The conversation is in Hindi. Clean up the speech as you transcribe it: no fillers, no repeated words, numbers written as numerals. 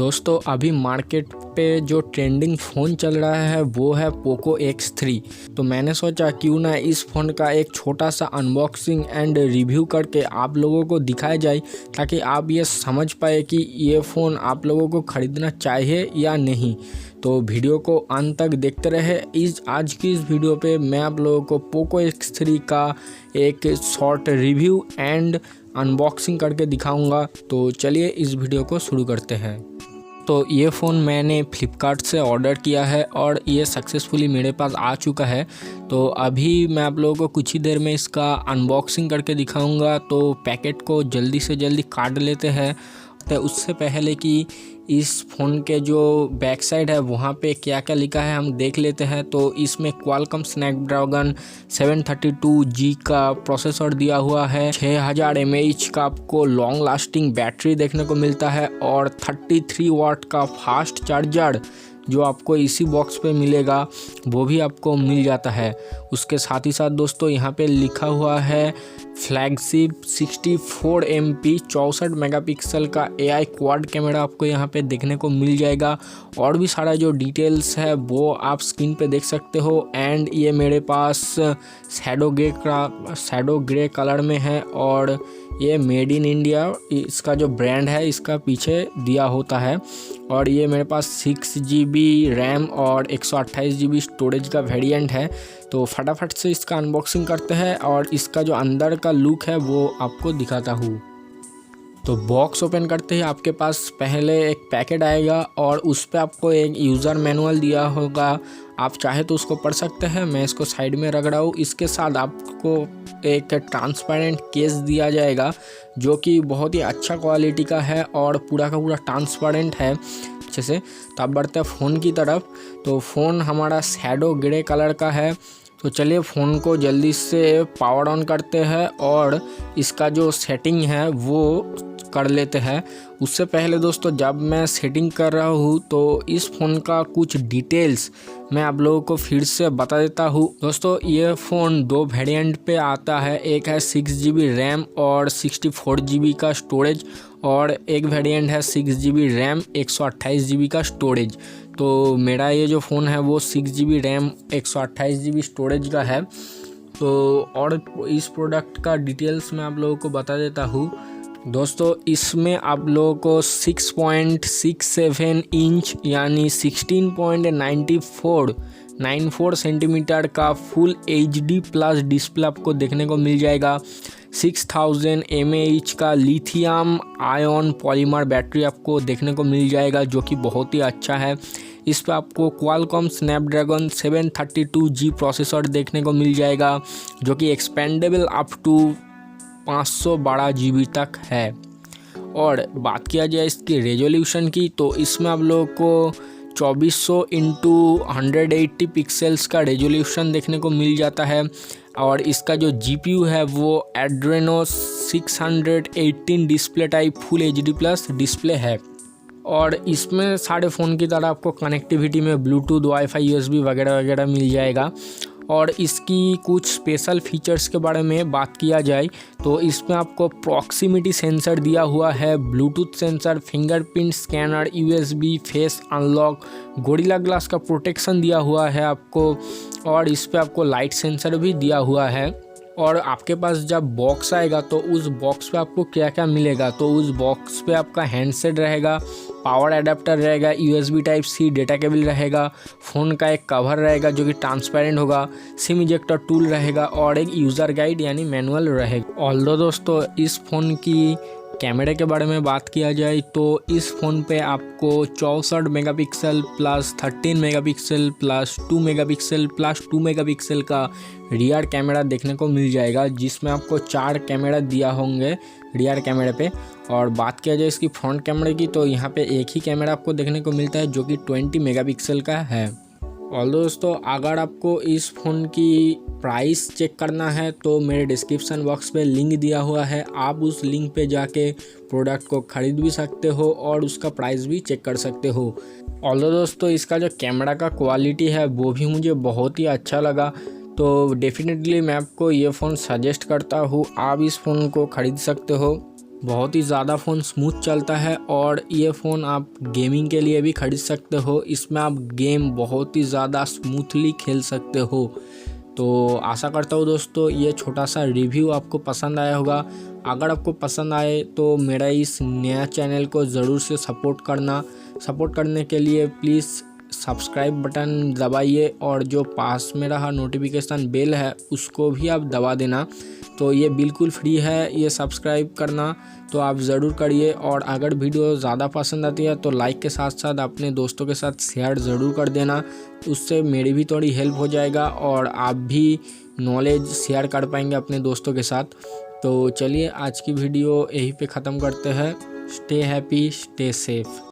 दोस्तों अभी मार्केट पे जो ट्रेंडिंग फ़ोन चल रहा है वो है पोको X3। तो मैंने सोचा क्यों ना इस फ़ोन का एक छोटा सा अनबॉक्सिंग एंड रिव्यू करके आप लोगों को दिखाया जाए, ताकि आप ये समझ पाए कि ये फ़ोन आप लोगों को ख़रीदना चाहिए या नहीं। तो वीडियो को अंत तक देखते रहे। आज की इस वीडियो पे मैं आप लोगों को पोको X3 का एक शॉर्ट रिव्यू एंड अनबॉक्सिंग करके दिखाऊंगा। तो चलिए इस वीडियो को शुरू करते हैं। तो ये फ़ोन मैंने फ्लिपकार्ट से ऑर्डर किया है और ये सक्सेसफुली मेरे पास आ चुका है। तो अभी मैं आप लोगों को कुछ ही देर में इसका अनबॉक्सिंग करके दिखाऊंगा। तो पैकेट को जल्दी से जल्दी काट लेते हैं। तो उससे पहले कि इस फ़ोन के जो बैक साइड है वहाँ पे क्या क्या लिखा है हम देख लेते हैं। तो इसमें क्वालकॉम स्नैपड्रैगन 732G का प्रोसेसर दिया हुआ है। 6000 mAh का आपको लॉन्ग लास्टिंग बैटरी देखने को मिलता है और 33 वाट का फास्ट चार्जर जो आपको इसी बॉक्स पे मिलेगा वो भी आपको मिल जाता है। उसके साथ ही साथ दोस्तों यहाँ पे लिखा हुआ है फ्लैगशिप 64 MP 64 मेगापिक्सल का AI क्वाड कैमरा आपको यहाँ पे देखने को मिल जाएगा। और भी सारा जो डिटेल्स है वो आप स्क्रीन पे देख सकते हो। एंड ये मेरे पास शैडो ग्रे कलर में है और ये मेड इन इंडिया इसका जो ब्रांड है इसका पीछे दिया होता है। और ये मेरे पास 6GB रैम और 128GB स्टोरेज का वेरिएंट है। तो फटाफट से इसका अनबॉक्सिंग करते हैं और इसका जो अंदर का लुक है वो आपको दिखाता हूँ। तो बॉक्स ओपन करते ही आपके पास पहले एक पैकेट आएगा और उस पर आपको एक यूज़र मैनुअल दिया होगा। आप चाहे तो उसको पढ़ सकते हैं, मैं इसको साइड में रख रहा हूँ। इसके साथ आपको एक ट्रांसपेरेंट केस दिया जाएगा जो कि बहुत ही अच्छा क्वालिटी का है और पूरा का पूरा ट्रांसपेरेंट है अच्छे से। तो आप बढ़ते हैं फ़ोन की तरफ। तो फ़ोन हमारा शैडो ग्रे कलर का है। तो चलिए फ़ोन को जल्दी से पावर ऑन करते हैं और इसका जो सेटिंग है वो कर लेते हैं। उससे पहले दोस्तों जब मैं सेटिंग कर रहा हूँ तो इस फ़ोन का कुछ डिटेल्स मैं आप लोगों को फिर से बता देता हूँ। दोस्तों ये फ़ोन दो वेरिएंट पे आता है। एक है 6GB रैम और 64GB का स्टोरेज और एक वेरिएंट है 6GB रैम 128GB का स्टोरेज। तो मेरा ये जो फ़ोन है वो 6GB रैम 128GB स्टोरेज का है। तो और इस प्रोडक्ट का डिटेल्स मैं आप लोगों को बता देता हूँ। दोस्तों इसमें आप लोगों को 6.67 इंच यानी 16.94 सेंटीमीटर का फुल HD प्लस डिस्प्ले आपको देखने को मिल जाएगा। 6000 mAh का लिथियम आयन पॉलीमर बैटरी आपको देखने को मिल जाएगा जो कि बहुत ही अच्छा है। इस पर आपको क्वालकॉम स्नैपड्रैगन 732G प्रोसेसर देखने को मिल जाएगा जो कि एक्सपेंडेबल अप टू 512GB तक है। और बात किया जाए इसकी रेजोल्यूशन की तो इसमें आप लोगों को 2400x180 पिक्सल्स का रेजोल्यूशन देखने को मिल जाता है। और इसका जो GPU है वो Adreno 618 display type full HD plus display है। और इसमें सारे फ़ोन की तरह आपको कनेक्टिविटी में ब्लूटूथ वाईफाई USB वगैरह वगैरह मिल जाएगा। और इसकी कुछ स्पेशल फीचर्स के बारे में बात किया जाए तो इसमें आपको प्रॉक्सिमिटी सेंसर दिया हुआ है, Bluetooth sensor, fingerprint scanner, USB face unlock, gorilla glass का प्रोटेक्शन दिया हुआ है आपको। और इस पे आपको लाइट सेंसर भी दिया हुआ है। और आपके पास जब बॉक्स आएगा तो उस बॉक्स पे आपको क्या क्या मिलेगा, तो उस बॉक्स पे आपका हैंडसेट रहेगा, पावर एडाप्टर रहेगा, USB type C data cable रहेगा, फ़ोन का एक कवर रहेगा जो कि ट्रांसपेरेंट होगा, सिम इजेक्टर टूल रहेगा और एक यूज़र गाइड यानी मैनुअल रहेगा। ऑल्दो दोस्तों इस फ़ोन की कैमरे के बारे में बात किया जाए तो इस फ़ोन पे आपको 64 megapixel plus 13 megapixel plus 2 megapixel plus 2 megapixel का रियर कैमरा देखने को मिल जाएगा, जिसमें आपको 4 कैमरा दिया होंगे रियर कैमरे पे। और बात किया जाए इसकी फ्रंट कैमरे की तो यहाँ पे एक ही कैमरा आपको देखने को मिलता है जो कि 20 मेगापिक्सल का है। और दोस्तों अगर आपको इस फ़ोन की प्राइस चेक करना है तो मेरे डिस्क्रिप्शन बॉक्स पे लिंक दिया हुआ है, आप उस लिंक पे जाके प्रोडक्ट को ख़रीद भी सकते हो और उसका प्राइस भी चेक कर सकते हो। और दोस्तों इसका जो कैमरा का क्वालिटी है वो भी मुझे बहुत ही अच्छा लगा। तो डेफिनेटली मैं आपको ये फ़ोन सजेस्ट करता हूँ, आप इस फ़ोन को ख़रीद सकते हो। बहुत ही ज़्यादा फ़ोन स्मूथ चलता है और ये फ़ोन आप गेमिंग के लिए भी खरीद सकते हो। इसमें आप गेम बहुत ही ज़्यादा स्मूथली खेल सकते हो। तो आशा करता हूँ दोस्तों ये छोटा सा रिव्यू आपको पसंद आया होगा। अगर आपको पसंद आए तो मेरा इस नया चैनल को ज़रूर से सपोर्ट करना। सपोर्ट करने के लिए प्लीज़ सब्सक्राइब बटन दबाइए और जो पास में रहा नोटिफिकेशन बेल है उसको भी आप दबा देना। तो ये बिल्कुल फ्री है ये सब्सक्राइब करना, तो आप ज़रूर करिए। और अगर वीडियो ज़्यादा पसंद आती है तो लाइक के साथ साथ अपने दोस्तों के साथ शेयर ज़रूर कर देना। उससे मेरी भी थोड़ी हेल्प हो जाएगा और आप भी नॉलेज शेयर कर पाएंगे अपने दोस्तों के साथ। तो चलिए आज की वीडियो यहीं पे ख़त्म करते हैं। Stay happy, stay safe.